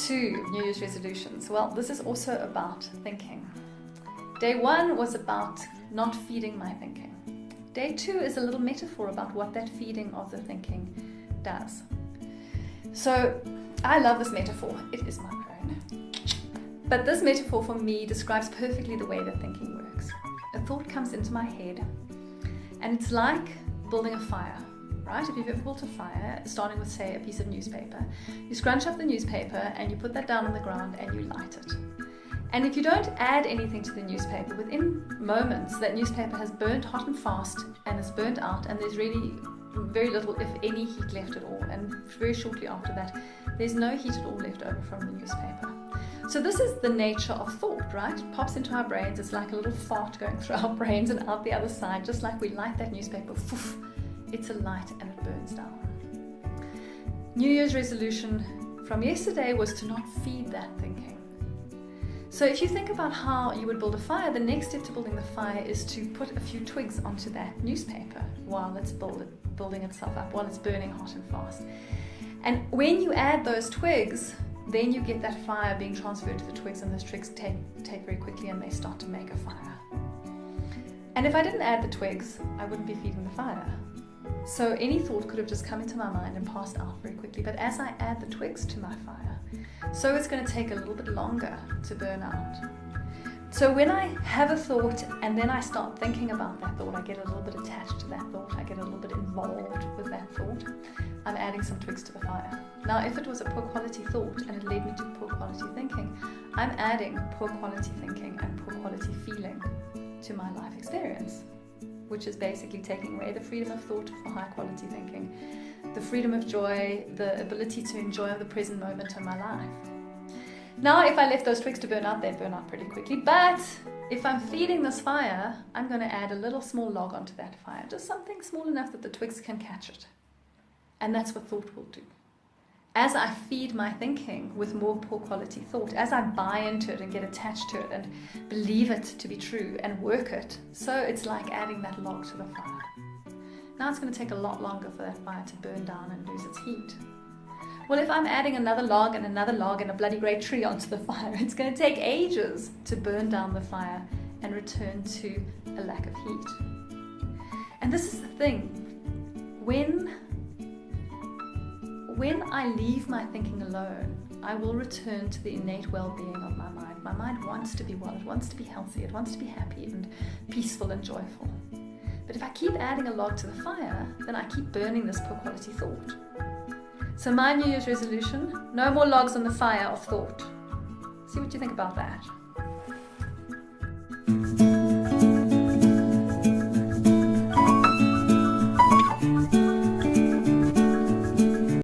2, New Year's resolutions. Well, this is also about thinking. Day 1 was about not feeding my thinking. Day 2 is a little metaphor about what that feeding of the thinking does. So I love this metaphor. It is my own. But this metaphor for me describes perfectly the way that thinking works. A thought comes into my head, and it's like building a fire, right? If you've ever built a fire, starting with, say, a piece of newspaper, you scrunch up the newspaper and you put that down on the ground and you light it. And if you don't add anything to the newspaper, within moments that newspaper has burnt hot and fast and is burnt out, and there's really very little, if any, heat left at all. And very shortly after that, there's no heat at all left over from the newspaper. So this is the nature of thought, right? It pops into our brains. It's like a little fart going through our brains and out the other side, just like we light that newspaper. Poof, it's a light and it burns down. New Year's resolution from yesterday was to not feed that thinking. So if you think about how you would build a fire, the next step to building the fire is to put a few twigs onto that newspaper while it's building itself up, while it's burning hot and fast. And when you add those twigs, then you get that fire being transferred to the twigs, and those twigs take very quickly and they start to make a fire. And if I didn't add the twigs, I wouldn't be feeding the fire. So any thought could have just come into my mind and passed out very quickly. But as I add the twigs to my fire, so it's going to take a little bit longer to burn out. So when I have a thought and then I start thinking about that thought, I get a little bit attached to that thought, I get a little bit involved with that thought, I'm adding some twigs to the fire. Now if it was a poor quality thought and it led me to poor quality thinking, I'm adding poor quality thinking and poor quality feeling to my life experience, which is basically taking away the freedom of thought for high quality thinking, the freedom of joy, the ability to enjoy the present moment in my life. Now, if I left those twigs to burn out, they'd burn out pretty quickly. But if I'm feeding this fire, I'm going to add a little small log onto that fire, just something small enough that the twigs can catch it. And that's what thought will do. As I feed my thinking with more poor quality thought, as I buy into it and get attached to it and believe it to be true and work it, so it's like adding that log to the fire. Now it's going to take a lot longer for that fire to burn down and lose its heat. Well, if I'm adding another log and a bloody great tree onto the fire, it's going to take ages to burn down the fire and return to a lack of heat. And this is the thing. When I leave my thinking alone, I will return to the innate well-being of my mind. My mind wants to be well, it wants to be healthy, it wants to be happy and peaceful and joyful. But if I keep adding a log to the fire, then I keep burning this poor quality thought. So my New Year's resolution, no more logs on the fire of thought. See what you think about that.